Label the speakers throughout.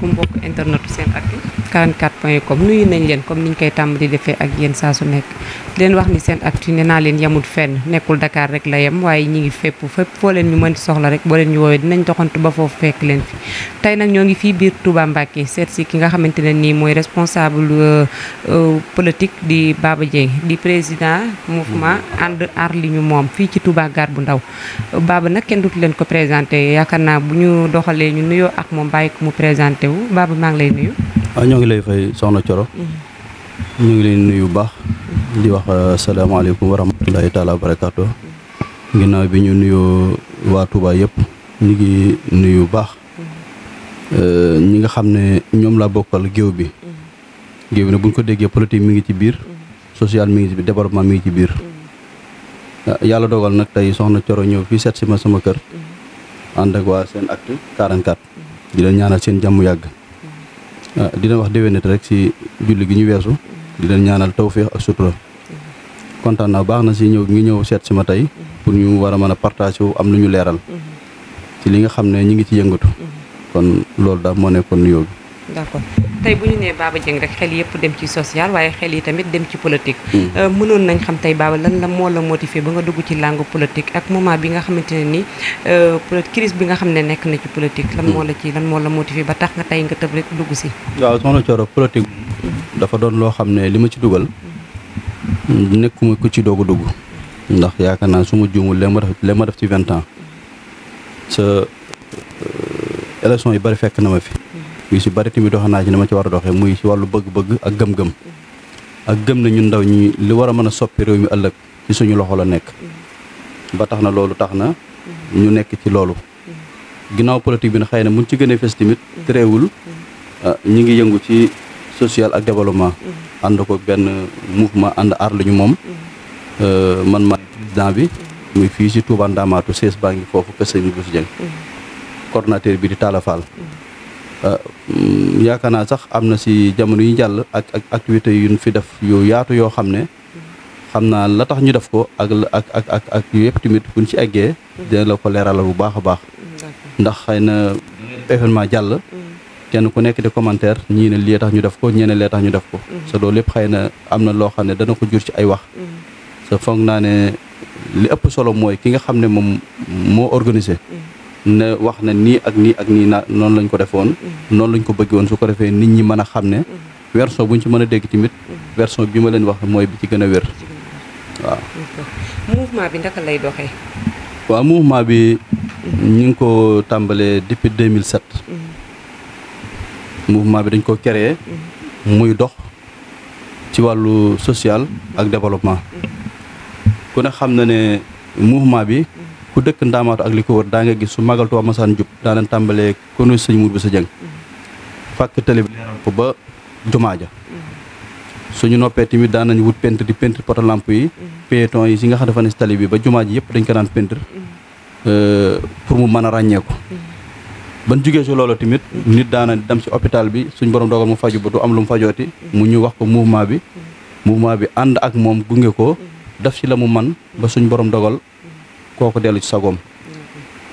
Speaker 1: asalaamaaleykum mbokk internetu SENactu 44.com nuyu nañ leen comme niñ koy tàmm di defee ak yéen saa su nekk di leen wax ni SENactu nee naa leen yemul fenn nekkul Dakar rek la yem waaye ñi ngi fépp foo leen ñu mën soxla rek boo leen ñu woowee dinañ doxantu ba foofu fekk leen fi tey nag ñoo ngi fii biir Touba Mbacké seet si ki nga xamante ne nii mooy responsable politique di Baba Dieng di président mouvement ànd aar li ñu moom fii ci Touba Gare bu Ndaw Baba nag kenn dootu leen ko présenté yaakaar naa bu ñu doxalee ñu nuyoo ak moom bàyyi ko mu présenté wu Baba maa ngi lay nuyu.
Speaker 2: waaw ñoo ngi lay fay soxna Coro. ñu ngi leen nuyu bu baax. di wax asalaamaaleykum wa rahmatulahi taala wa barakaatu. ginnaaw bi ñu nuyoo waa Touba yëpp ñu ngi nuyu bu baax. ñi nga xam ne ñoom laa bokkal géew bi. géew bi nag bu ñu ko déggee politique mi ngi ci biir. social mi ngi ci biir développement mi ngi ci biir. yàlla dogal nag tey soxna Coro ñëw fii seet si ma sama kër. ànd ak waa SENactu 44. di leen ñaanal seen jàmm yàgg. dina wax déwénati rek si julli gi ñu weesu. di leen ñaanal tawféex ak sutura. kontaan naa baax na si ñëw seet si ma tey. pour ñu war a mën a partager wu am lu ñu leeral. ci li nga xam ne ñi ngi ci yëngatu. kon loolu daal moo nekkoon nuyoo bi.
Speaker 1: d'accord tey bu ñu nee Baba Dieng rek xel yëpp dem ci social waaye xel yi tamit dem ci politique. mënoon nañ xam tey Baba lan la moo la motivé ba nga dugg ci langue politique ak moment bi nga xamante ne nii crise bi nga xam ne nekk na ci politique. lan moo la motivé ba tax nga tey nga tëb rek dugg si.
Speaker 2: waaw soxna Coro politique dafa doon loo xam ne li ma ci dugal nekkuma ku ci doog a dugg. ndax yaakaar naa su ma juumul lee ma def ci 20 ans sa élection yi bari fekk na ma fi. yu si bari tamit doxe naa ci ne ma ci war a doxee muy si wàllu bëgg-bëgg ak gëm-gëm ak gëm na ñun ndaw ñi li war a mën a soppi réew mi ëllëg ci suñu loxo la nekk ba tax na loolu tax na ñu nekk ci loolu ginnaaw politique bi na xëy na mun ci gën a fes tamit tereewul ñi ngi yëngu ci social ak développement ànd ko benn mouvement ànd aar lu ñu moom man maay président bi muy fii si Touba Ndamatou sees baa ngi foofu kër Sëñ Bousso Dieng coordonnateur bi di Talla Fall yaakaar naa sax am na si jamono yi jàll ak activités yu ñu fi def yu yaatu yoo xam ne xam naa la tax ñu def ko ak yu yëpp tamit buñ ci eggee dina la ko leeralal bu baax a baax ndax xëy na événement jàll kenn ku nekk di commentaire ñii ne lii tax ñu def ko ñeene lee tax ñu def ko sa loolu lépp xëy na am na loo xam ne dana ko jur ci ay wax sa foog naa ne li ëpp solo mooy ki nga xam ne moom moo organisé ne wax na nii ak nii ak nii noonu lañ ko defoon noonu lañ ko bëgg woon su ko defee nit ñi mën a xam ne version buñ ci mën a dégg tamit version bi ma leen wax mooy bi ci gën a wér waaw.
Speaker 1: mouvement bi ndaka lay doxee.
Speaker 2: waaw mouvement bi ñu ngi ko tàmbalee depuis 2007 mouvement bi dañ ko créé muy dox ci wàllu social ak développement ku ne xam na ne mouvement bi ku dëkk Ndaamaatu ak li ko wër daa nga gis su magal Tuubaa masaan jub daanañ tàmbalee konu Sëñ Mour Bousso Dieng fàkk tali bi leeral ko ba jumaa ja suñu noppee tamit daanañ wut peintre di peintre poto lampe yi piéton yi si nga xam dafa ne si tali bi ba jumaa ji yëpp dañ ko daan peintre pour mu mën a ràññeeku ban jugee si loolu tamit nit daana dem si hôpital bi suñ borom dogal mu faju ba du am lu mu fajooti mu ñu wax ko mouvement bi ànd ak moom gunge ko def si la mu man ba suñ borom dogal kooku dellu ci sagoom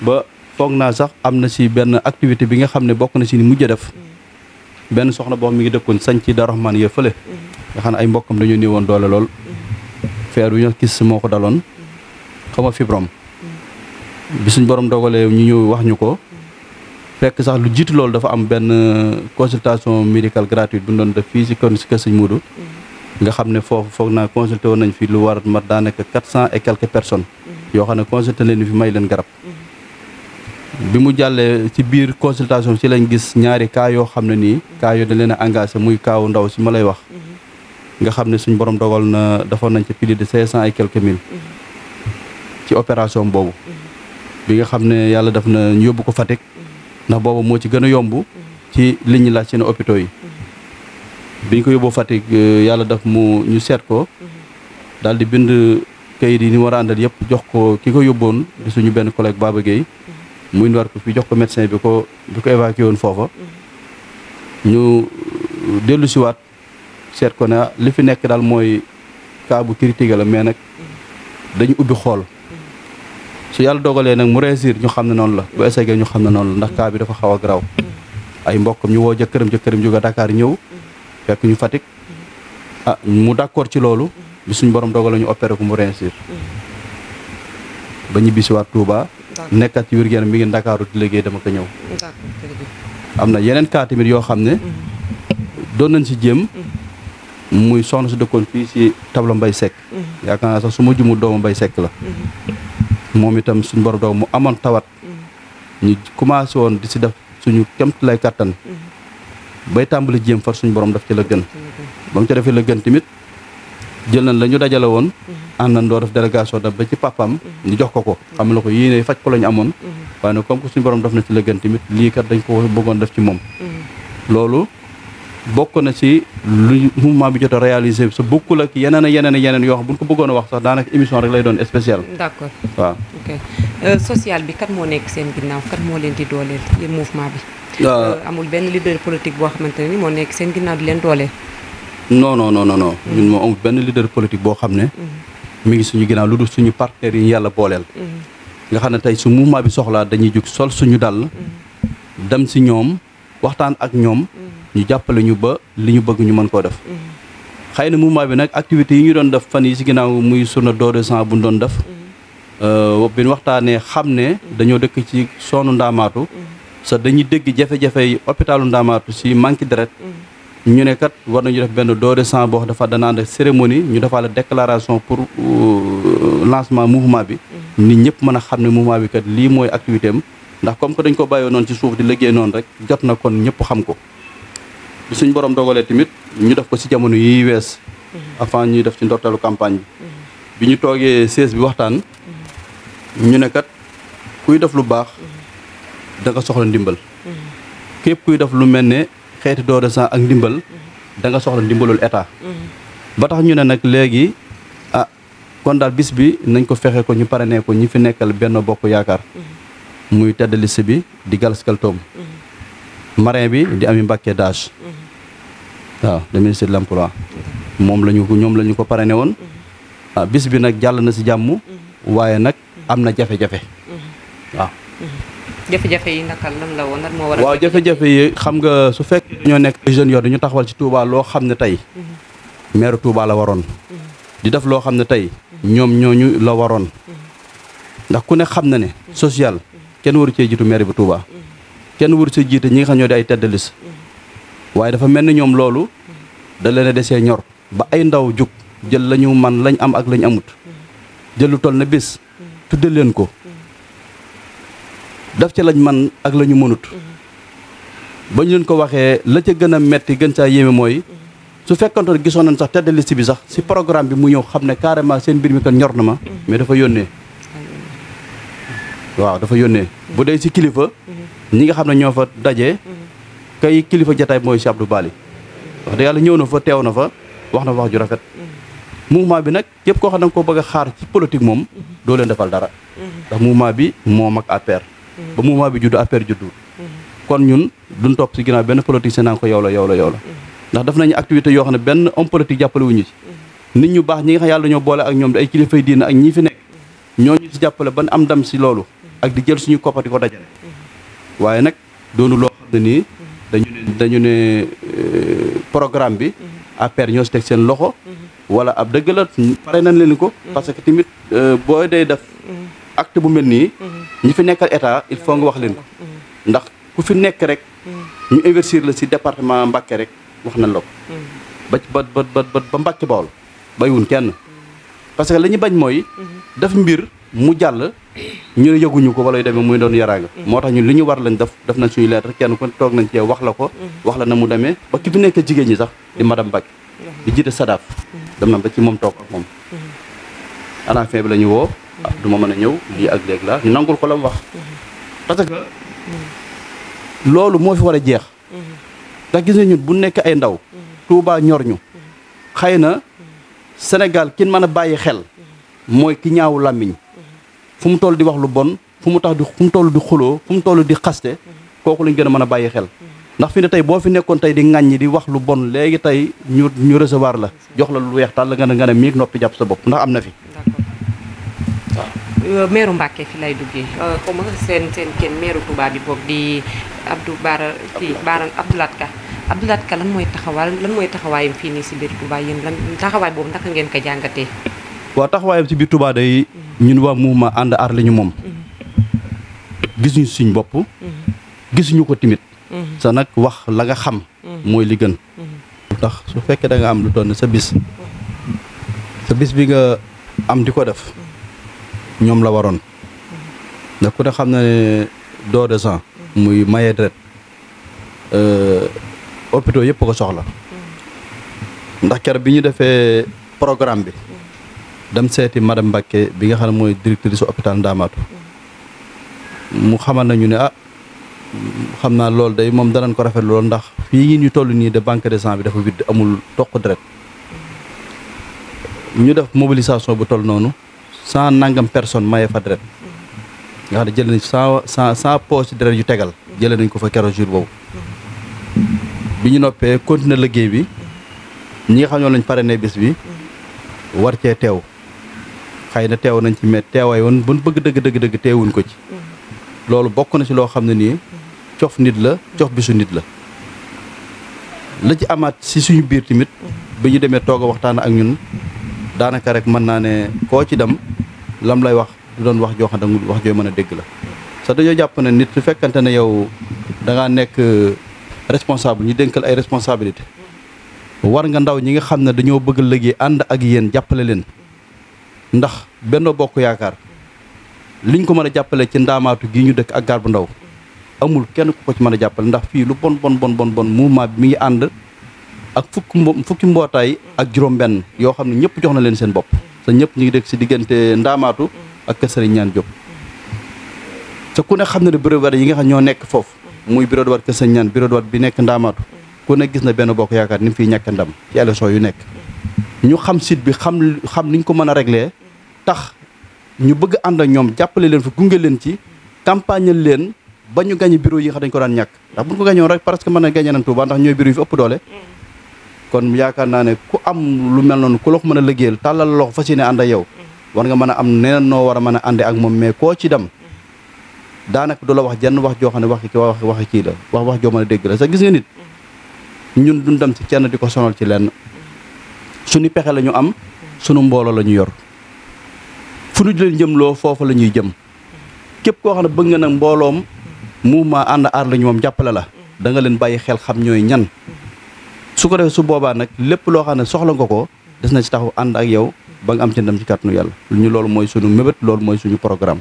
Speaker 2: ba foog naa sax am na si benn activité bi nga xam ne bokk na si ni mujj a def benn soxna boo xam mi ngi dëkkoon sañ ci Darou Rahmane yee fële nga xam ne ay mbokkam dañoo néewoon doole lool feer bi ñu gis moo ko daloon xama fibrom bi suñ borom dogalee ñu ñëw wax ñu ko fekk sax lu jiitu loolu dafa am benn consultation médicale gratuite bu ñu doon def fii si kër Sëñ Muudu nga xam ne foofu foog naa consulté woon nañ fi lu war mat daanaka 400 et quelques personnes yoo xam ne consulté leen fi may leen garab bi mu jàllee ci biir consultation ci lañ gis ñaari cas yoo xam ne nii cas yoo dañ leen a engagé muy kaawu ndaw si ma lay wax nga xam ne suñ borom dogal na defoon nañ ci plus de 500 et quelques mille ci opération boobu bi nga xam ne yàlla def na ñu yóbbu ko Fatick ndax boobu moo ci gën a yomb ci li ñu laaj seen hôpitaux yi biñ ko yóbboo Fatick yàlla def mu ñu seet ko daal di bind kayit yi ni war a àndal yëpp jox ko ki ko yóbboon di suñu benn collègue Baba Gueye mu indiwaat ko fii jox ko médecin bi ko évacué woon foofa ñu dellu siwaat seet ko ne li fi nekk daal mooy cas bu critique la mais nag dañu ubbi xool su yàlla dogalee nag mu réussir ñu xam ne noonu la bu essayé ñu xam ne noonu la ndax cas bi dafa xaw a garaaw ay mbokkam ñu woo jëkkëram jóge Dakar ñëw fekk ñu Fatick mu d'accord ci loolu bi suñu borom dogal la ñu opéré ko mu réussir ba ñibbisiwaat Touba nekkat ci wér-gu-yaram mi ngi Ndakaaru di liggéey dama ko ñëw am na yeneen cas tamit yoo xam ne doon nañ si jéem muy soxna si dëkkoon fii si tabla Mbay Seck yaakaar naa sax su ma jumul doomu Mbay Seck la moom itam suñu borom dogal mu amoon tawat ñu commencé woon di si def suñu kemt lay kattan bay tàmbali jéem far suñu borom daf ci la gën ba mu ca defee la gën tamit jël nañ la ñu dajale woon àndandoo def délégation daf ba ci papam ñu jox ko xam la ko yéene faj ko la ñu amoon waaye nag comme que suñu borom def na ci la gën tamit lii kat dañ ko bëggoon def ci moom loolu bokk na ci lu mouvement bi jot a réalisé sa bokkul ak yeneen yoo xam bu ñu ko bëggoon a wax sax daanaka émission rek lay doon spécial
Speaker 1: d'accord
Speaker 2: waaw
Speaker 1: social bi kat moo nekk seen ginnaaw kat moo leen di dooleel yéen mouvement bi amul benn leader politique boo xamante ne ni moo nekk seen ginnaaw di leen dooleel
Speaker 2: non ñun moo amul benn leader politique boo xam ne mi ngi suñu ginnaaw lu dul suñu partenaires yi ñu yàlla booleel nga xam ne tey su mouvement bi soxlaa dañuy jóg sol suñu dàll dem si ñoom waxtaan ak ñoom ñu jàppale ñu ba li ñu bëgg ñu mën koo def xëy na mouvement bi nag activités yi ñu doon def fan yi si ginnaaw muy journée don de sang bu ñu doon def bi ñu waxtaanee xam ne dañoo dëkk ci soonu Ndaamaatu sa dañuy dégg jafe-jafe yi hôpitalu Ndaamaatu si manque deret ñu ne kat war nañu def benn don de sang boo xam dafa dana ànd ak cérémonie ñu defaale déclaration pour lancement mouvement bi nit ñëpp mën a xam ne mouvement bi kat lii mooy activité am ndax comme que dañ ko bàyyoo noonu ci suuf di liggéey noonu rek jot na kon ñëpp xam ko bi suñ borom dogalee tamit ñu def ko ci jamono yi wees avant ñuy def ci ndorteelu campagne bi ñu toogee siège bi waxtaan ñu ne kat kuy def lu baax da nga soxla ndimbal képp kuy def lu mel ne xeeti don de sang ak ndimbal da nga soxla ndimbalul état ba tax ñu ne nag léegi kon daal bis bi nañ ko fexe ko ñu parrainé ko ñi fi nekkal Benno Bokk Yaakaar muy tedd liste bi di Galas Kaltoom marin bi di Ami Mbacké Dage waaw le ministre de l'emploi ñoom la ñu ko parrainé woon bis bi nag jàll na si jàmm waaye nag am na jafe-jafe waaw
Speaker 1: jafe-jafe yi naka lan la woon lan moo war a
Speaker 2: waaw jafe-jafe yi xam nga su fekkee ñoo nekk jeunes yor dañu taxawal ci Touba loo xam ne tey maire Touba la waroon di def loo xam ne tey ñoom ñooñu la waroon ndax ku ne xam na ne social kenn waru cee jiitu maire bi Touba kenn waru cee jiite ñi nga xam ñoo di ay tête de liste waaye dafa mel ni ñoom loolu da leen a desee ñor ba ay ndaw jug jël la ñu man lañ am ak lañ amut jël lu toll na bis tudde leen ko daf ci lañ man ak la ñu mënut ba ñu leen ko waxee la ca gën a metti gën saa yéeme mooy su fekkantoon gisoon nañ sax tête de liste bi sax si programme bi mu ñëw xam ne carrément seen mbir mi kan ñor na ma mais dafa yónnee waaw dafa yónnee bu dee si kilifa ñi nga xam ne ñoo fa daje kay kilifa jataay mooy Cheikh Abdou Bali wax dëgg yàlla ñëw na fa teew na fa wax na wax ju rafet mouvement bi nag képp koo xam ne nga ko bëgg a xaar ci politique moom doo leen defal dara ndax mouvement bi moo mag APR ba mouvement bi juddu APR juddu kon ñun duñ topp si ginnaaw benn politique naan ko yow la ndax def nañu activité yoo xam ne benn homme politique jàppale wuñu ci nit ñu baax ñi nga xam yàlla ñoo boole ak ñoom di ay kilifay diina ak ñi fi nekk ñooñu si jàppale ban am ndam si loolu ak di jël suñu koppati ko dajale waaye nag doonu loo xam ne nii dañu ne programme bi APR ñoo si teg seen loxo wala ab dëgg la pare nañ leen ko parce que tamit booy day def acte bu mel nii ñi fi nekkal état il faut nga wax leen ko ndax ku fi nekk rek ñu investir la si département Mbacké rek wax nañ la ko ba Mbacké Bawol baywun kenn parce que la ñu bañ mooy def mbir mu jàll ñu ne yëguñu ko wala yu demee muy doon yaraanga moo tax ñun li ñu war lañ def nañ suñu lettre kenn ku toog nañ ci wax la ko wax la na mu demee ba ki fi nekk jigéen ñi sax di madame Mbacké di jiite SADAF dem na ba ci moom toog ak moom à la fin bi la ñu woo du ma mën a ñëw lii ak léegi la ñu nangul ko la mu wax parce que loolu moo fi war a jeex ndax gis nañu bu nekk ay ndaw Touba ñor ñu xëy na Sénégal kin mën a bàyyi xel mooy ki ñaawu làmmiñ fu mu toll di wax lu bon fu mu toll di xuloo fu mu toll di xaste kooku lañ gën a mën a bàyyi xel ndax fi ne tey boo fi nekkoon tey di ŋàññi di wax lu bon léegi tey ñu recevoir la jox la lu weex tàll nga ne miig noppi jàpp sa bopp ndax am na fi
Speaker 1: meeru Mbacké fi lay duggee comme seen kenn meeru Touba bi boog di Abdou Bara kii Bara Abdoulaye Ka Abdoulaye Ka lan mooy taxawaayam fii nii si biir Touba yéen lan taxawaay boobu naka ngeen ko jàngatee.
Speaker 2: waaw taxawaayam ci biir Touba day ñun waa mouvement ànd aar li ñu moom. gisuñu suñ bopp. gisuñu ko timit sa nag wax la nga xam. mooy li gën. tax su fekkee da nga am lu doon sa bis bi nga am di ko def ñoom la waroon ndax ku ne xam na ne don de sang muy maye deret hôpitaux yëpp ko soxla ndax keroog bi ñu defee programme bi dem seeti madame Mbacké bi nga xam ne mooy directrice hôpital Ndamatou mu xamal nañu ne xam naa loolu day moom danañ ko rafet loolu ndax fii ngi ñu toll nii de banque de sang bi dafa widd amul toq deret ñu def mobilisation bu toll noonu 100 nangam personne maye fa deret nga xam ne jëlee nañ 100 poche deret yu tegal jëlee nañ ko fa keroog jour boobu bi ñu noppee continuer liggéey bi ñi nga xam ñoo lañ parrainé bis bi war cee teew xëy na teew nañ ci mais teewaay woon buñ bëgg dëgg teewuñ ko ci loolu bokk na ci loo xam ne nii cof nit la cof bisu nit la ci amaat ci suñu biir tamit bi ñu demee toog a waxtaan ak ñun daanaka rek mën naa ne koo ci dem lam lay wax du doon wax joo xam ne wax joo mën a dégg la sax dañoo jàpp ne nit su fekkante ne yow da ngaa nekk responsable ñu dénkal ay responsabilité war nga ndaw ñi nga xam ne dañoo bëgg liggéey ànd ak yéen jàppale leen ndax Benno Bokk Yaakaar liñ ko mën a jàppale ci Ndaamaatu gi ñu dëkk ak Gaar bu Ndaw amul kenn ku ko ci mën a jàppale ndax fii lu bon mouvement bi mi ngi ànd ak fukki mbootaay ak juróom-benn yoo xam ne ñëpp jox na leen seen bopp sa ñëpp ñu ngi dëkk si diggante Ndaamaatu ak Kër Sëriñ Ñaan Diop te ku ne xam ne ne bureau de vote yi nga xam ñoo nekk foofu muy bureau de vote Kër Sëriñ Ñaan bureau de vote bi nekk Ndaamaatu ku ne gis na Benno Bokk Yaakaar ni mu fiy ñàkk ndam ci élection yu nekk ñu xam site bi xam niñ ko mën a réglé tax ñu bëgg ànd ak ñoom jàppale leen fa gunge leen ci campagne leen ba ñu gañe bureau yi nga xam dañ ko daan ñàkk ndax buñ ko gañoon rek parce que mën na gañe nañ Touba ndax ñooy bureau yi fi ëpp doole kon yaakaar naa ne ku am lu mel noonu ku la ko mën a liggéeyal tàllal loxo fas yéene ànd ak yow war nga mën a am neneen noo war a mën a ànde ak moom mais koo ci dem daanaka du la wax jenn wax joo xam ne waxi kii la wax joo mën a dégg la sa gis nga nit ñun duñ dem ci kenn di ko sonal ci lenn suñu pexe la ñu am suñu mbooloo la ñu yor fu ñu leen jëmloo foofu la ñuy jëm képp koo xam ne bëgg nga nag mbooloom mouvement ànd aar la ñu moom jàppale la da nga leen bàyyi xel xam ñooy ñan su ko defee su boobaa nag lépp loo xam ne soxla nga ko des na ci taxaw ànd ak yow ba nga am ci ndam ci kàttanu yàlla ñu loolu mooy suñu mébét loolu mooy suñu programme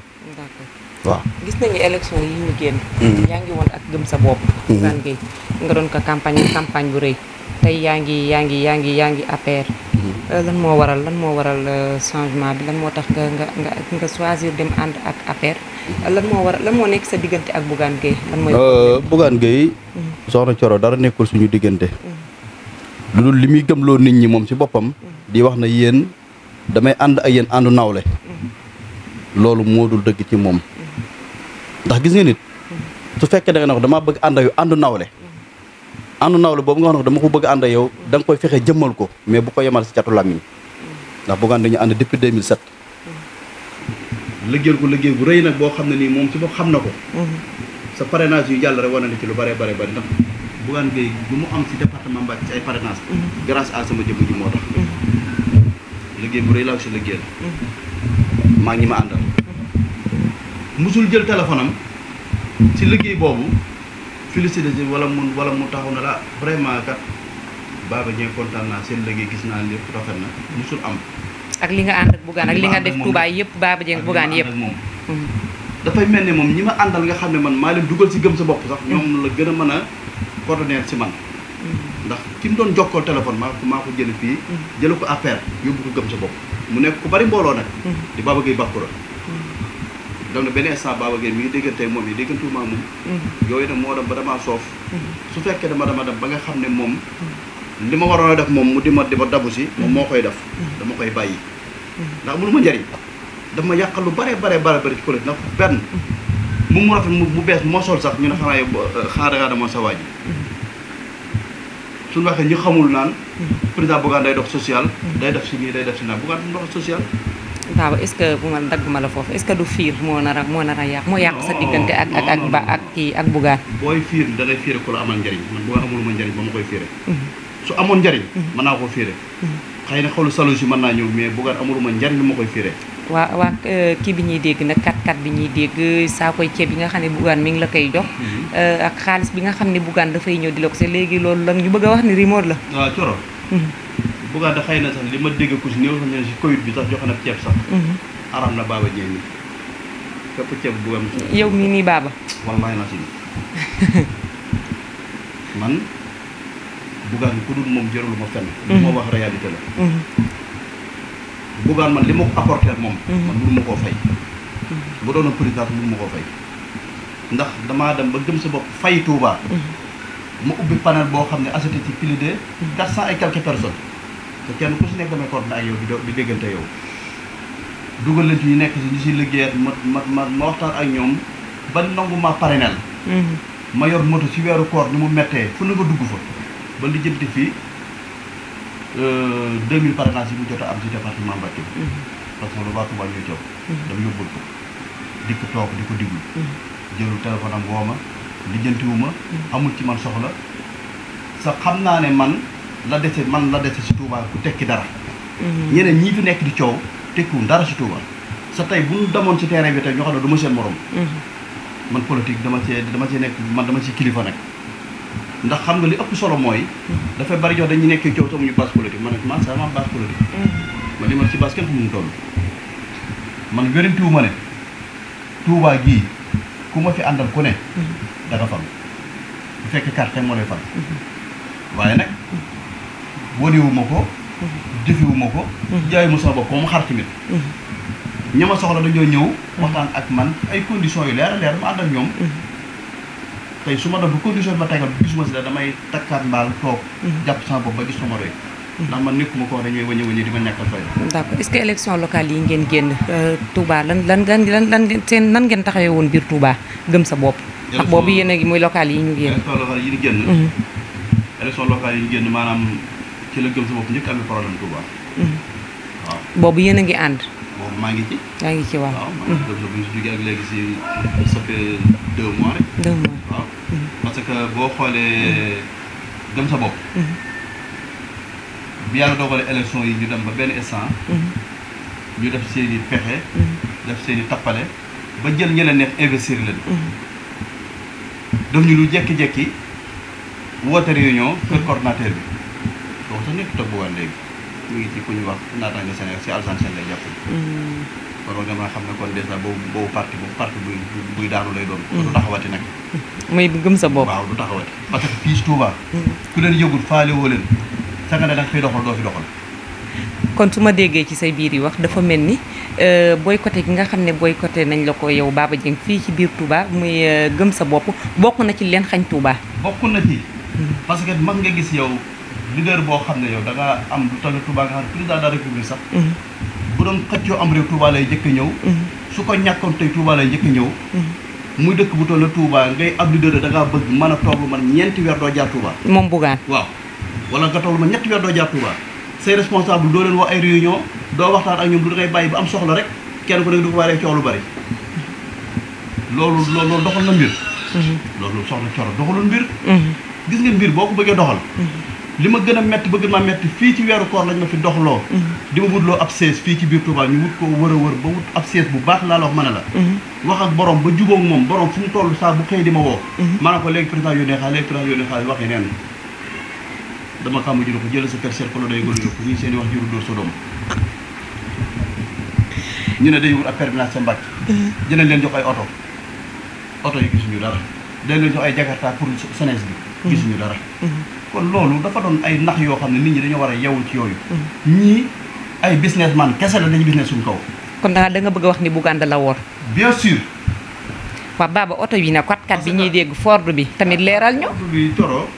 Speaker 2: waaw
Speaker 1: gis nañu élection yi ñu génn yaa ngi woon ak gëm sa bopp Bougane Gueye nga doon ko campagne bu rëy tey yaa ngi APR lan moo waral changement bi lan moo tax nga choisir dem ànd ak APR lan moo nekk sa diggante ak Bougane Gueye lan mooy
Speaker 2: Bougane Gueye soxna Coro dara nekkul suñu diggante lu dul li muy gëmloo nit ñi moom ci boppam di wax na yéen damay ànd ak yéen àndu nawle loolu moo dul dëgg ci moom ndax gis nga nit su fekkee da nga ne ko damaa bëgg ànd ak yow àndu nawle boobu nga wax ne dama ko bëgg ànd ak yow da nga koy fexe jëmmal ko mais bu ko yemal si catu làmmiñ ndax Bougane dañu ànd depuis 2007 liggéeyal ko liggéey bu rëy nag boo xam ne nii moom ci bopp xam na ko sa parrainage yu jàll rek wane na ci lu bare ndax Bougane Gueye bu mu am si département Mbacké ci ay parrainage grâce à sama jëmm ji moo tax liggéey bu rëy laa si liggéeyal maa ngi ma àndal musul jël téléphone am ci liggéey boobu félicité wala mu taxaw na la vraiment kat Baba Dieng kontaan naa seen liggéey gis naa lépp rafet na musul am
Speaker 1: ak li nga ànd ak Bougane ak li nga def Touba yëpp Baba Dieng Bougane yëpp
Speaker 2: moom dafay mel ne moom ñi ma àndal nga xam ne man maa leen dugal si gëm sa bopp sax ñoom la gën a mën a coordonner si man ndax ki mu doon jokkoo téléphone maa ko jële fii jële ko affaire yóbbu ko gëm sa bopp mu nekk ku bari mbooloo nag di Baba Gueye Bakura donc nag benn instant Baba Gueye mi ngi déggante moom yi déggantuma moom yooyu nag moo dem ba damaa soof su fekkee dama dem ba nga xam ne moom li ma waroon a def moom mu di ma dabu si moom moo koy def dama koy bàyyi ndax mënu ma njëriñ daf ma yàqal lu bare ci collège ndax benn mu rafet mu bees moo sol sax ñu ne xanaa dangaa demoon sa waa ji suñu waxee ñu xamul naan président Bougane day dox social day def si nii day def si naa Bougane du dox social
Speaker 1: Baba est-ce que bu ma dagguma la foofu est-ce que du fiir moo nar a yàq moo yàq sa diggante ak ba ak kii ak Bougane.
Speaker 3: booy fiir da ngay fiire ku la amal njariñ man Bougane amul ma njariñ ba ma koy fiire su amoon njariñ mën naa ko fiire xëy na xolu salu si mën naa ñëw mais Bougane amul ma njariñ lu ma koy fiire
Speaker 1: waa kii bi ñuy dégg nag kat bi ñuy dégg saa koy ceeb bi nga xam ne Bougane mi ngi la koy jox ak xaalis bi nga xam ne Bougane dafay ñëw di la ko se léegi loolu la ñu bëgg a wax ni rumeur la.
Speaker 3: waaw Coro Bougane da xëy na sax li ma dégg ku si néew sax ne si Covid bi sax joxe na ceeb sax aram na Baba Dieng mi képp ceeb Bougane
Speaker 1: yow mii nii Baba
Speaker 3: wallahi na si man Bougane ku dul moom jërul ma fenn li ma wax réalité la Bougane man li ma ko apporter moom man mënu ma koo fay bu doonoon président mënu ma koo fay ndax damaa dem ba gëm sa bopp fay Touba ma ubbi panel boo xam ne acheté ci plus de 400 et quelques personnes te kenn ku si nekk damay coordonné ak yow di déggante yow dugal leen ci ñu nekk si ñu si liggéeyat ma waxtaan ak ñoom ba nangu ma parrainel ma yor moto ci weeru koor ni mu mettee fu na nga dugg fa ba lijjanti fii 2000 parrainage yi mu jot a am ci département Mbacké parce que lu waa Touba ñuy coow dama yóbbul ko dikk toog di ko diglu jëlul téléphone am woo ma lijjantiwu ma amul ci man soxla sa xam naa ne man la dese si Touba ku tekki dara ñeneen ñii fi nekk di coow tekkiwul dara si Touba sa tey bu ñu demoon ci terrain bi tey ñoo xam ne du ma seen morom man politique dama cee nekk man dama ci kilifa nag ndax xam nga li ëpp solo mooy dafay bari jox dañuy nekkee coow amuñu base politique man man sama base politique man li ma ci base kenn xamuñu toll man wérantiwu ma ne Touba gii ku ma fi àndal ku ne da nga fal bu fekkee carte moo lay fal waaye nag woniwuma ko jëfiwuma ko jaayuma sama bopp ko mu xar tamit ña ma soxla dañoo ñëw waxtaan ak man ay conditions yu leer a leer ma ànd ak ñoom tey su ma doon bu condition bi ma tegal gisuma si la damay takkaat mbaal toog jàpp sama bopp ba gis sama doy ndax man nekkuma ko dañuy wëñë di ma ñàkkal fay.
Speaker 1: d'accord est-ce que élection locale yi ngeen génn Touba lan seen nan ngeen taxawee woon biir Touba gëm sa bopp. ndax boobu yéen a ngi muy locale yi ñu génn.
Speaker 3: élection locale yi ñu génn. élection locale yi ñu génn maanaam ci la gëm sa bopp njëkk amee problème Touba. waaw
Speaker 1: boobu yéen a ngi ànd.
Speaker 3: boobu maa ngi ci.
Speaker 1: yaa ngi ci waaw.
Speaker 3: waaw man gëm sa bu ñu si jógee ak léegi si ça fait 2 mois rek.
Speaker 1: 2 mois
Speaker 3: waaw parce que boo xoolee gëm sa bopp. bi yàlla dogalee élection yi ñu dem ba benn instant. ñu def seen i pexe. def seen i tappale ba jël ñeneen neex investir leen. def ñu lu jekki-jekki woote réunion kër coordinateur bi donc sax nekk toog bu waan léegi mu ngi ci ku ñu wax naataange Sénégal si Alassane Sène lay jàpp. kon war nga mën a xam ne kon dèjà boobu parti buy daanu lay doon. du taxawati nag.
Speaker 1: muy gëm sa bopp.
Speaker 3: waaw du taxawati parce que fii Touba. ku leen yëgul faale woo leen. sanga ne nag fiy doxal doo fi doxal.
Speaker 1: kon su ma déggee ci say biir yi wax dafa mel ni boycotté gi nga xam ne boycotté nañ la ko yow Baba Dieng fii ci biir Touba muy gëm sa bopp bokk na ci leen xañ Touba.
Speaker 3: bokk na ci parce que mag nga gis yow leader boo xam ne yow da nga am lu toll Touba nga xam ne président de la république sax. bu doon xëccoo am réew Touba lay njëkk a ñëw. su ko ñàkkoon tey Touba lay njëkk a ñëw. muy dëkk bu toll Touba ngay ab leader da ngaa bëgg mën a toog lu man ñeenti weer doo jaar Touba.
Speaker 1: moom Bougane
Speaker 3: waaw. wala nga toll ma ñetti weer doo jaar Touba say responsable doo leen wax ay réunion doo waxtaan ak ñoom du dangay bàyyi ba am soxla rek kenn ku nekk du ko waree coow lu bari loolu doxal na mbir. loolu soxla coro doxalul mbir. gis nga mbir boo ko bëggee doxal. li ma gën a metti bëgg maa metti fii ci weeru koor lañ ma fi doxloo. di ma wutloo ab sees fii ci biir Touba ñu wut ko wër a wër ba wut ab sees bu baax laa la wax mën a la. wax ak borom ba jubóog moom borom fu mu toll saa bu xëy di ma woo. ma ne ko léegi président yónnee xaalis waxee neen dama kàmm jël ko jël sa kër seet ko la day gëlu yokku ñii seen i wax juru dóor sa doom ñu ne day wut ab permanence sa mbàcc dinañ leen jox ay oto yi gisuñu dara dañ leen jox ay jakarta pour senes bi gisuñu dara kon loolu dafa doon ay nax yoo xam ne nit ñi dañoo war a yeewu ci yooyu ñii ay businessman kese la dañu business suñu kaw
Speaker 1: kon da nga bëgg a wax ni Bougane da la woor
Speaker 3: bien sûr
Speaker 1: waaw Baba oto yi nag 4x4 bi ñuy dégg Ford bi tamit leeral ñu
Speaker 3: Ford bi Coro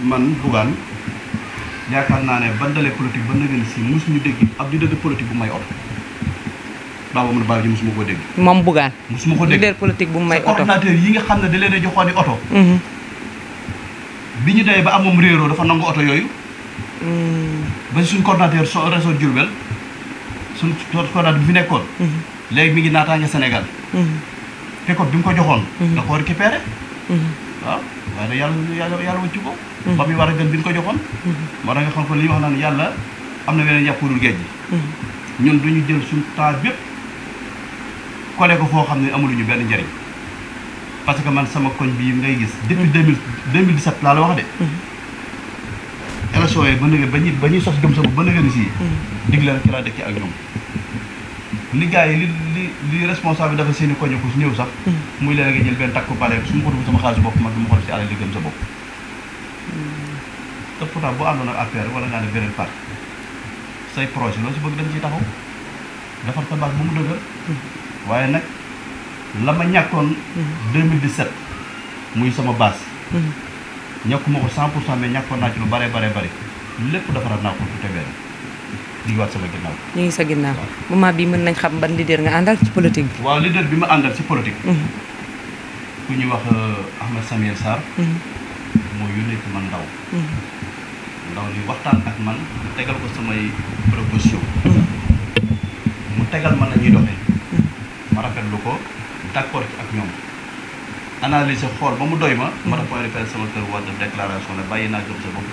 Speaker 3: man Bougane yaakaar naa ne bandalee politique ba nëgën si mosuñu dégg ab leader politique bu may oto Baba mun Baba ji mosuma koo dégg
Speaker 1: moom Bougane
Speaker 3: mosuma ko dégg
Speaker 1: leader politique bu mu may oto
Speaker 3: coordinateur yi nga xam ne da leen a joxoon oto bi ñu demee ba amum réeroo dafa nangu oto yooyu ba suñ coordinateur réseau Diourbel suñ coordinateur bi fi nekkoon. léegi mi ngi naataange Sénégal. pick-up bi mu ko joxoon. da koo récupéré. waaw waaye nag yàlla wëccu ko. ba muy war a gën bi ñu ko joxoon. moo tax nga xam ko li ñu wax naan yàlla am na weneen yàpp dul géej gi. ñun duñu jël suñu temps bépp collé ko foo xam ne amuluñu benn njëriñ. parce que man sama koñ bii ngay gis. depuis 2017 laa la wax de. élection yi ba ñuy sos gëm sa bopp ba nga ni si. dig leen ci laa dëkkee ak ñoom. li gars yi li responsable dafa seeni koñ ko su ñëw sax. muy leen nga jël benn takku pale su ma ko dugg sama xaalis bopp man du ma xool si alal li gëm sa bopp. te pourtant boo àndoon ak APR wala ngaa ne beneen parti say projet loolu si bëgg dañ ciy taxaw defar sa base bu mu dëgër. waaye nag la ma ñàkkoon 2017 muy sama base. ñàkkuma ko 100% mais ñàkkoon naa ci lu bare lépp defaraat naa ko tout à fait diggaat sama ginnaaw.
Speaker 1: ñu ngi sa ginnaaw moment bi mën nañ xam ban leader nga àndal ci politique bi.
Speaker 3: waaw leader bi ma àndal ci politique. ku ñuy wax Ahmed Samuel Sarr. moo yónnee ci man ndaw li waxtaan ak man tegal ko samay proposition mu tegal man la ñuy doxee. ma rafetlu ko d'accord ci ak ñoom. analyser xool ba mu doy ma. ma def point référence sama kër war def déclaration ne bàyyi naa gëm sa bopp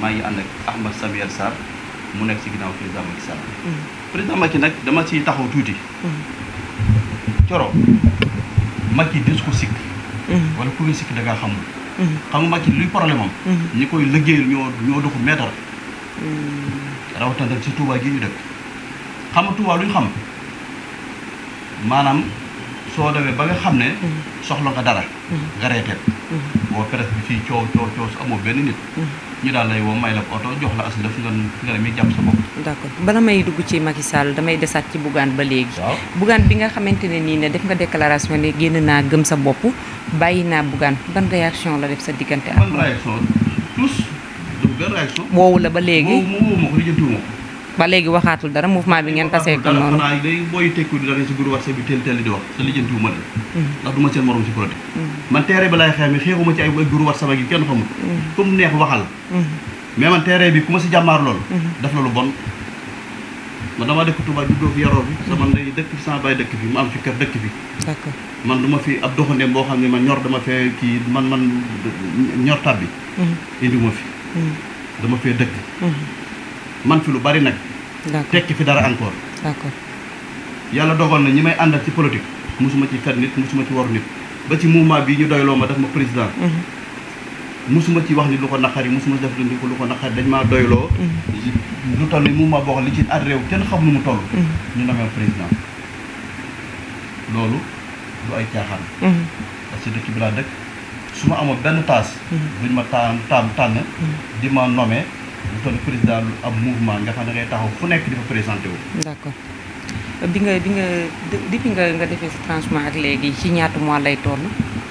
Speaker 3: maa ngi ànd ak Ahmed Samuel Sarr mu nekk ci ginnaaw président Macky Sall. président Macky nag dama ciy taxaw tuuti. Coro Macky des ko sikk. wala ku muy sikk da ngaa xamul. xam nga Macky luy problème am. ñi koy liggéeyal ñoo doxu meetar. rawatina nag ci Touba gi ñu dëkk. xam nga Touba lu ñu xam maanaam soo demee ba nga xam ne. soxla nga dara. nga reeteet. boo presse bi fii coow su amoo benn nit. ñu daal lay woo may la oto jox la as lëf nga ne mi jàpp sa bopp.
Speaker 1: d'accord bala may dugg ci Macky Sall damay desaat ci Bougane ba léegi.
Speaker 3: waaw
Speaker 1: Bougane bi nga xamante ne nii ne def nga déclaration ne génn naa gëm sa bopp bàyyi naa Bougane ban réaction la def sa diggante ak.
Speaker 3: ban réaction tous du benn réaction.
Speaker 1: woowu la ba léegi
Speaker 3: woowu ma ko lijjantiwuma ko.
Speaker 1: ba léegi waxaatul dara mouvement bi ngeen tasee ko noonu.
Speaker 3: xanaa day booy tekku di dara si groupe WhatsApp bi teel di wax sa lijjantiwuma de. ndax du ma seen morom si politique. man terrain bi laay xeex mi xeexuma ci ay groupe WhatsApp yi kenn xamul. comme neex waxal. mais man terrain bi ku ma si jàmmaar loolu. def la lu bon. man dama dëkk Touba juddoo fi yaroo fi. sama ndey dëkk fi sama baay dëkk fi mu am fi kër dëkk fi.
Speaker 1: d'accord
Speaker 3: man du ma fi ab doxandéem boo xam ne man ñor dama fee kii man ñor tab bi. indi ma fi. dama fee dëkk. man fi lu bari nag.
Speaker 1: d'accord
Speaker 3: tekki fi dara encore.
Speaker 1: d'accord
Speaker 3: yàlla dogal na ñi may àndal ci politique musuma ci fet nit musuma ci war nit ba ci mouvement bii ñu doyloo ma def ma président. musuma ci wax ni lu ko naqari musuma def lu ko naqari dañ maa doyloo. lu toll ni mouvement boo xam li ci at réew kenn xam nu mu toll. ñu namee président loolu du ay caaxaan. parce que dëkk bi laa dëkk su ma amoon benn taas. duñ ma tànn di ma nommé lu toll président lu am mouvement nga xam ne ngay taxaw fu nekk di fa présenté wu.
Speaker 1: d'accord bi nga depuis nga defee sa transhumance ak léegi ci ñaata mois lay toll.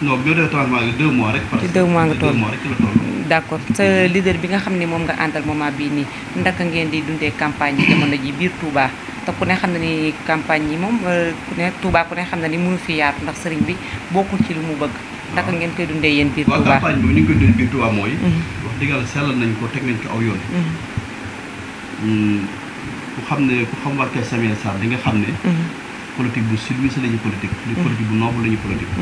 Speaker 3: non bi ma defee transhumance 2 mois rek.
Speaker 1: ci 2 mois nga toll
Speaker 3: 2 mois rek ci la toll.
Speaker 1: d'accord sa leader bi nga xam ne moom nga àndal moment bii nii ndaka ngeen di dundee campagne yi jamono ji biir Touba te ku ne xam na ni campagne yi moom ku ne Touba ku ne xam na ni mënu fi yaatu ndax sëriñ bi bokkul ci lu mu bëgg. ndaka ngeen koy dundee yéen biir Touba.
Speaker 3: waaw campagne bi ni ñu koy dundee biir Touba mooy. wax dëgg yàlla sellal nañ ko teg nañ ko aw yoon. ku xam waa Kër Samuel Sarr di nga xam ne. politique bu civilisé la ñuy politique. politique bu noble la ñuy politique.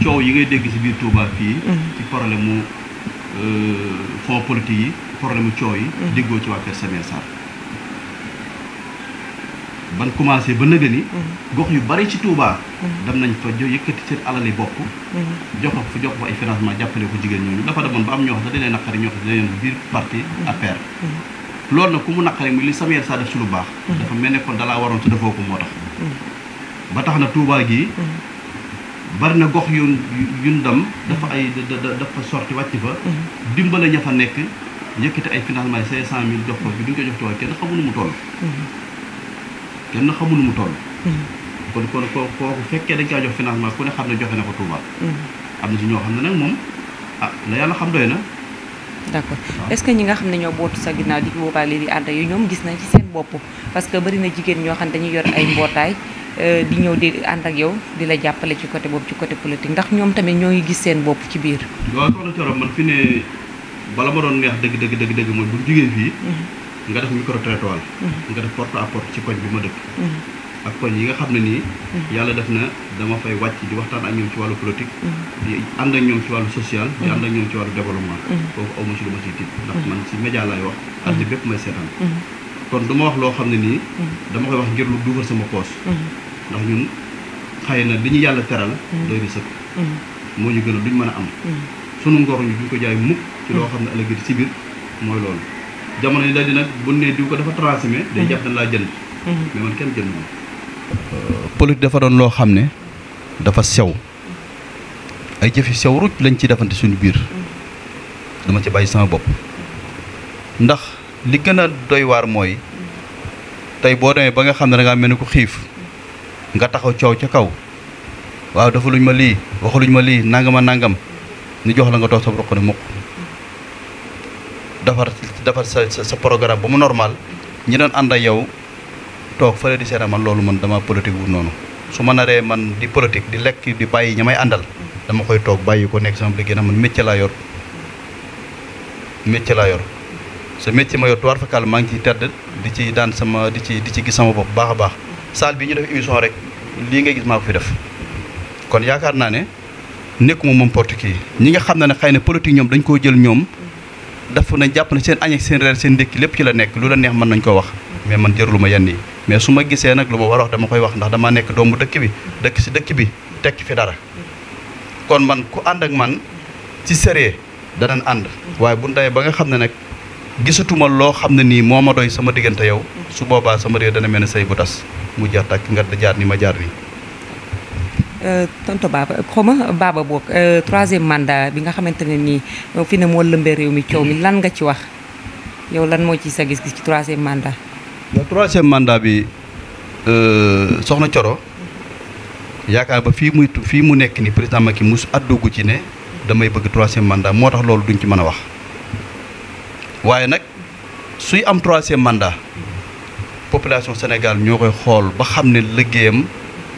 Speaker 3: coow yi ngay dégg ci biir Touba fii. ci problème mu fonds politique yi problème mu coow yi. déggoo ci waa Kër Samuel Sarr. ban commencé ba nëgë ni. gox yu bari ci Touba. dem nañ fa yëkkati seen alali bopp. jox ko fa ay financement jàppale ko jigéen ñooñu dafa demoon ba am ñoo xam ne dañ leen naqari ñoo xam ne dañ leen biir parti APR. loolu nag ku mu naqari muy li Samuel Sarr def ci lu baax. dafa mel ne kon dalaa waroon te defoo ko moo tax. ba tax na Touba gii bari na gox yu ndam dafa dafa sorti wàcc fa. dimbale ña fa nekk yëkkati ay financement yi 500 000 jox ko bi duñ ko jox Touba kenn xamul nu mu toll. kenn xamul nu mu toll. kon kooku fekkee dañ kaa jox financement ku ne xam ne joxe na ko Touba. am na si ñoo xam ne nag moom la yàlla xam doy na.
Speaker 1: d'accord est-ce que ñi nga xam ne ñoo bootu sa ginnaaw di boobaale di ànd yu ñoom gis nañ ci seen bopp parce que bari na jigéen ñoo xam ne dañuy yor ay mbootaay di ñëw di ànd ak yow di la jàppale ci côté boobu ci côté politique ndax ñoom tamit ñoo ngi gis seen bopp ci biir.
Speaker 3: waaw soxna Thioro man fi ne bala ma doon neex dëgg mooy bu jigéen fii nga def micro trottoir nga def porte à porte ci koñ bi ma dëkk ak koñ yi nga xam ne nii yàlla def na dama fay wàcc di waxtaan ak ñoom ci wàllu politique di ànd ak ñoom ci wàllu social di ànd ak ñoom ci wàllu développement kooku aw ma ci lu ma ciy tiit ndax man ci média laay wax àddina bépp may seetaan kon du ma wax loo xam ne nii dama koy wax ngir lu duufal sama poos ndax ñun xëy na li ñu yàlla teral doy na sëkk moo ñu gën a duñ mën a am sunu ngor ñu duñ ko jaay mukk ci loo xam ne ëllëg ci biir mooy loolu jamono yi daal di nag bu ne diw ko dafa transmettre day jàpp ne laa jënd mais man kenn jënd moom politique dafa doon loo xam ne dafa sew ay jëfi sew ruuj lañ ci defante suñu biir dama ci bàyyi sama bopp ndax li gën a doy waar mooy tey boo demee ba nga xam ne da ngaa mel ni ku xiif nga taxaw coow ca kaw waaw dafa luñ ma lii waxuluñ ma lii nangama nangam ñu jox la nga toog sa roq ne mukk defar sa programme ba mu normal ñi doon ànd ak yow toog fële di seeta man loolu man dama politique wu noonu su ma naree man di politique di lekk di bàyyi ña may àndal dama koy toog bàyyi ko nekk sama liggéey na man métier laa yor sa métier ma yor tuwaar fakal maa ngi ciy tedd di ci daan sama di ci gis sama bopp baax a baax salle bi ñu def émission rek lii ngay gis maa ko fi def kon yaakaar naa ne nekkuma moom porte kii ñi nga xam ne xëy na politique ñoom dañ koo jël ñoom dafa nañ jàpp ne seen añ ak seen reer seen ndékki lépp ci la nekk lu la neex mën nañ ko wax mais man jërlu ma yenn yi mais su ma gisee nag lu ma war a wax dama koy wax ndax dama nekk doomu dëkk bi dëkk si dëkk bi tekki fi dara kon man ku ànd ak man ci sérieux danañ ànd waaye bu ndawee ba nga xam ne nag gisatuma loo xam ne nii moo ma doy sama diggante yow su boobaa sama réew dana mel ne say bu tas mu jaar tàkk nga jaar ni ma jaar nii.
Speaker 1: tonton Baba xawma Baba boog troisième mandat bi nga xamante ne nii fi ne moo lëmbee réew mi coow mi lan nga ci wax yow lan moo ci sa gis-gis ci troisième mandat.
Speaker 3: waaw troisième mandat bi soxna Coro yaakaar ba fii mu nekk ni président Macky mus àddugu ci ne damay bëgg troisième mandat moo tax loolu duñ ci mën a wax waaye nag suy am troisième mandat population Sénégal ñoo koy xool ba xam ne liggéeyam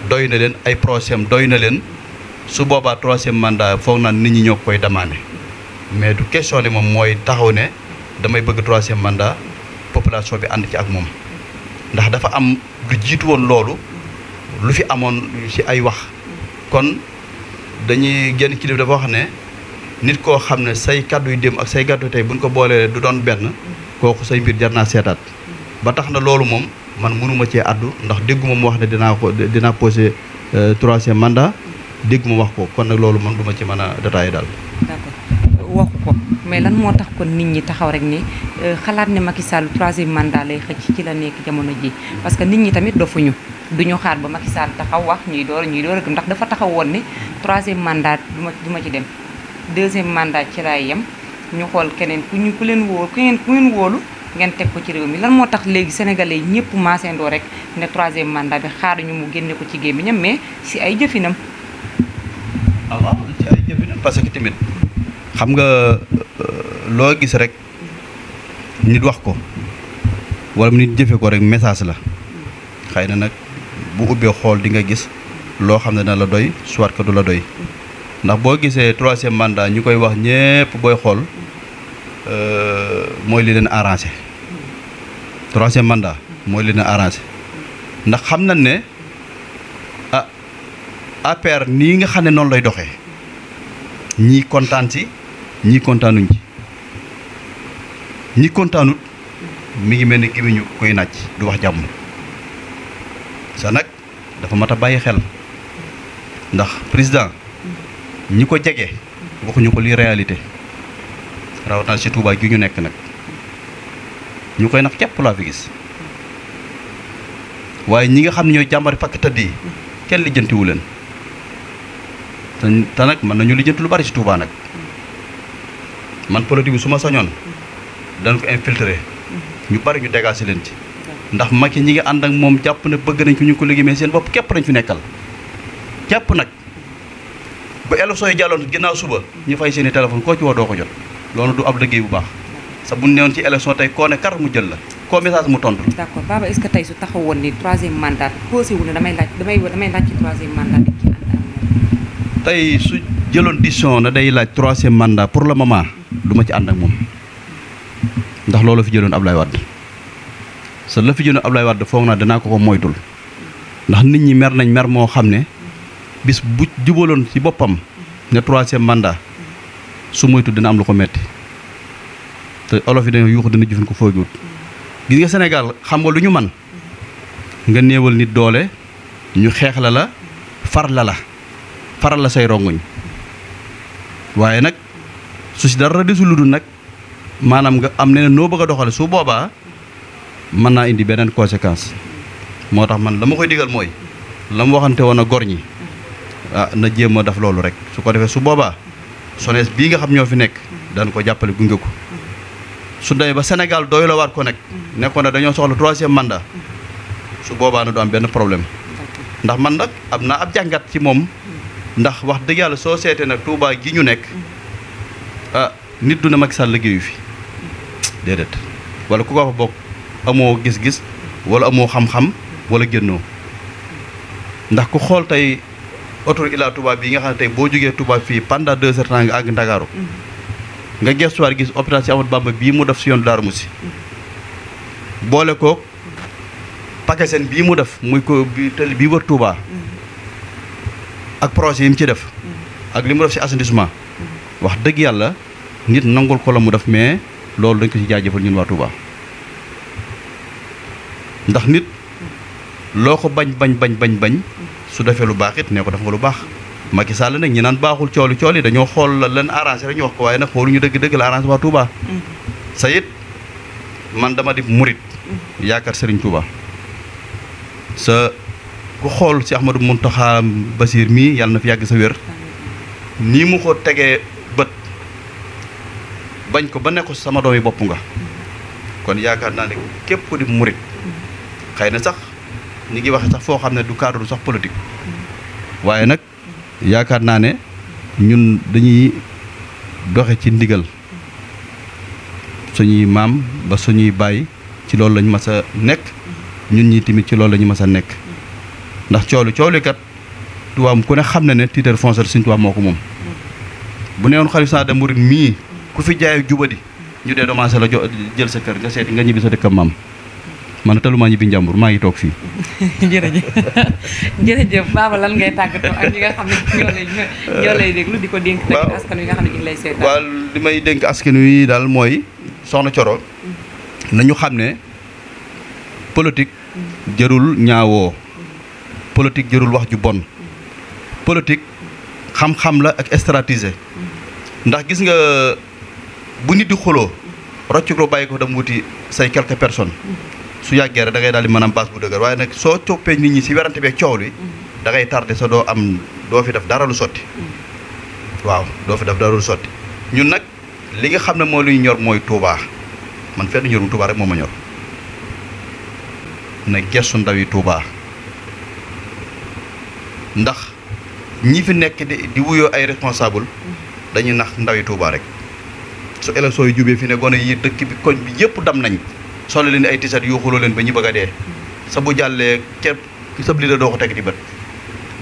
Speaker 3: doy na leen ay projet am doy na leen su boobaa troisième mandat foog naa nit ñi ñoo koy demandé mais du question li moom mooy taxaw ne damay bëgg troisième mandat population bi ànd ci ak moom ndax dafa am lu jiitu woon loolu lu fi amoon ci ay wax kon dañuy génn kilifa dafa wax ne nit koo xam ne say kàddu yu dem ak say kàddu tey buñ ko boolee du doon benn kooku say mbir jar naa seetaat ba tax na loolu moom man mënuma cee addu ndax dégguma mu wax ne dinaa posé troisième mandat dégguma wax ko kon nag loolu man duma ci mën a détaillé daal.
Speaker 1: d'accord waxu ko mais lan moo tax kon nit ñi taxaw rek ne xalaat ne Macky Sall troisième mandat lay xëcc ci la nekk jamono ji parce que nit ñi tamit dofuñu duñu xaar ba Macky Sall taxaw wax ñuy door a ndax dafa taxaw woon ne troisième mandat du ma ci dem deuxième mandat ci laay yem ñu xool keneen ku leen wóolu ngeen teg ko ci réew mi lan moo tax léegi sénégalais yi ñëpp maaseendoo rek ne troisième mandat bi xaaruñu mu génne ko ci gémmiñam mais si ay jëfinam.
Speaker 3: waaw ci ay jëfinam parce que tamit xam nga loo gis rek nit wax ko wala nit jëfe ko rek message la xëy na nag bu ubbee xool di nga gis loo xam ne dina la doy soit que du la doy ndax boo gisee troisième mandat ñu koy wax ñëpp booy xool mooy li leen arrangé troisième mandat mooy li leen arrangé ndax xam nañ ne APR nii nga xam ne noonu lay doxee ñii kontaan ci ñii kontaanuñ ci ñi kontaanut mi ngi mel ni gémmiñu koy nàcc du wax jàmm sa nag dafa mat a bàyyi xel ndax président ñi ko jege waxuñu ko lii réalité rawatina ci Touba gi ñu nekk nag ñu koy nax képp laa fi gis waaye ñi nga xam ne ñooy jàmbari fakk tëdd yi kenn lijjantiwu leen te nag mën nañu lijjanti lu bari ci Touba nag man politique bi su ma sañoon dañ ko infiltrer ñu bari ñu dégager leen ci ndax Macky ñi ngi ànd ak moom jàpp ne bëgg nañ ko ñu ko liggéey mais seen bopp képp nañ fi nekkal képp nag ba élection yi jàlloon ginnaaw suba ñu fay seeni téléphone koo ci woo doo ko jot loolu du ab liggéey bu baax sa bu newoon ci élection tey koo ne kar mu jël la koo message mu tontu.
Speaker 1: d'accord Baba est-ce que tey su taxawoon ni troisième mandat posé wu ne damay laaj ci troisième mandat di ci ànd
Speaker 3: tey su jëloon décision na day laaj troisième mandat pour le moment du ma ci ànd ak moom ndax loolu fi jëloon Ablaye Wade
Speaker 2: sa la fi jëne Ablaye Wade foog naa danaa ko moytul ndax nit ñi mer nañ mer moo xam ne bis bu jubaloon ci boppam ne 3e mandat su moytu dina am lu ko metti te olof yi dañoo yuuxu dina jëfin ko foogiwut gis nga Sénégal xam nga lu ñu man nga néewal nit doole ñu xeex la faral la say rongoñ waaye nag su si dara desul lu dul nag maanaam nga am ne noo bëgg a doxale su boobaa mën naa indi beneen conséquence moo tax man la ma koy digal mooy la mu waxante woon a gor ñi na jéem a def loolu rek su ko defee su boobaa sonees bii nga xam ñoo fi nekk daan ko jàppale gunge ko su demee ba Sénégal doy la waat ko nekk nekkoon na dañoo soxla 3e mandat su boobaa na du am benn problème ndax man nag am naa ab jàngat ci moom ndax wax dëgg yàlla soo seetee nag Touba gi ñu nekk nit du ne Macky Sall liggéeyu fi déedéet wala ku ko fa bokk amoo gis-gis wala amoo xam-xam wala génnoo ndax ku xool tey autoroute Ila Touba bii nga xam ne tey boo jógee Touba fii pendant 2 heures temps nga àgg Ndakaaru nga gestuwaat gis hôpital si Amadou Bamba bii mu def si yoon Darou Moussi boole koog pakeseen bii mu def muy ko bi tali bii wër Touba ak projet yi mu ci def ak li mu def si assainissement wax dëgg yàlla nit nangul ko la mu def mais loolu dañ ko ci jaajëfal ñun waa Touba ndax nit loo ko bañ su defee lu baax it ne ko def nga lu baax Macky Sall nag ñi naan baaxul cooli dañoo xool la leen arrangé rek ñu wax ko waaye nag xooluñu dëgg la arrangé waa Touba sa it man dama di murit yaakaar Serigne Touba sa ku xool si Ahmadou Mountakha Bassir mii yàlla na fi yàgg sa wér nii mu ko tegee bët bañ ko ba ne ko sama doomi bopp nga kon yaakaar naa ne képp ku di murit xëy na sax ñi ngi waxe sax foo xam ne du cadre sax politique waaye nag yaakaar naa ne ñun dañuy doxe ci ndigal suñuy maam ba suñuy bàyyi ci loolu lañ mas a nekk ñun ñi tamit ci loolu la ñu mas a nekk ndax cooli kat Touba ku ne xam ne ne titre foncier Sëriñ Touba moo ko moom bu neewoon xalifa de murit mii ku fi jaay jubadi ñu dee domancé la jël sa kër nga seeti nga ñibbi sa dëkkam maam man talumaa ñibbi njàmbur maa ngi toog fii.
Speaker 1: jërëjëf Baba lan ngay tàggatoo ak ñi nga xam ne ñoo lay déglu di ko dénk tamit askan wi nga xam ne ñu ngi lay seetaan.
Speaker 2: waaw li may dénk askan wi daal mooy soxna Coro nañu xam ne politique jërul ñaawoo politique jërul wax ju bon politique xam-xam la ak stratégie ndax gis nga bu nit di xuloo rocc ko bàyyi ko dem wuti say quelques personnes su yàggee rek da ngay daal di mën am base bu dëgër waaye nag soo toppee nit ñi si werante beeg coow li da ngay tardé sa doo fi def dara lu sotti waaw doo fi def dara lu sotti ñun nag li nga xam ne moo luy ñor mooy Touba man fenn ñorum Touba rek moo ma ñor na gestu ndaw yi Touba ndax ñi fi nekk di wuyoo ay responsable dañuy nax ndaw yi Touba rek su élection yi jubee fi ne gone yi dëkk bi koñ bi yëpp dam nañ solo leen ay tisat yu xuloo leen ba ñu bëgg a dee sa bu jàllee képp sab leader doo ko teg di bët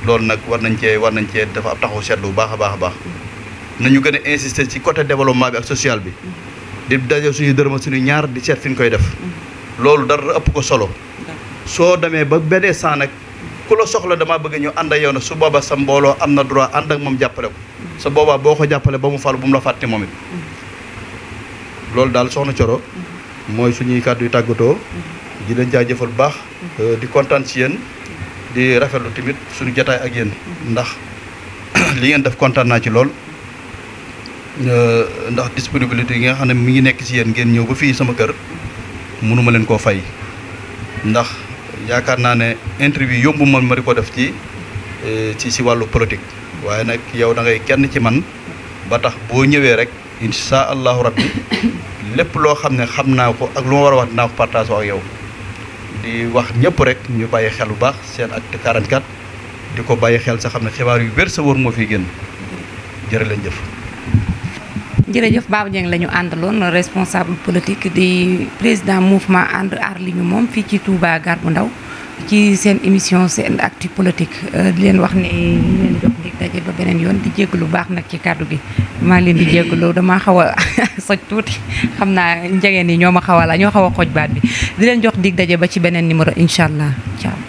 Speaker 2: loolu nag war nañ cee dafa ab taxaw seetlu bu baax a baax nañu gën a insister ci côté développement bi ak social bi di daje suñu dërëma suñu ñaar di seet fi ñu koy def loolu dara ëpp ko solo soo demee ba benee saa nag ku la soxla damaa bëgg ñu ànd ak yow nag su booba sa mbooloo am na droit ànd ak moom jàppale ko sa boobaa boo ko jàppale ba mu fal bu mu la fàtte moom it loolu daal soxna Coro mooy suñuy kàddu yu tàggatoo di leen jaajëfal bu baax di kontaan ci yéen di rafetlu tamit suñu jotaay ak yéen ndax li ngeen def kontaan naa ci lool ndax disponibilité yi nga xam ne mi ngi nekk ci yéen ngeen ñëw ba fii sama kër mënuma leen koo fay ndax yaakaar naa ne interview yombu ma di ko def ci wàllu politique waaye nag yow da ngay kenn ci man ba tax boo ñëwee rek insha allahu rabbi lépp loo xam ne xam naa ko ak lu ma war a wax dinaa ko partage ak yow di wax ñëpp rek ñu bàyyi xel bu baax seen acte 44 di ko bàyyi xel sa xam ne xibaar yu wér sa wóor moo fiy génn jërë leen jëf.
Speaker 1: jërëjëf Baba Dieng la ñu àndaloon responsable politique di président mouvement ànd aar li ñu moom fii ci Touba Gare bu Ndaw ci seen émission seen actu politique di leen wax ne ñu leen jox dig daje daje ba beneen yoon di jégg lu baax nag ci kàddu gi maa leen di jégalu damaa xaw a soj tuuti xam naa njegeen yi ñoo ma xaw a xoj baat bi di leen jox dig daje ba ci beneen numéro incha allah ciao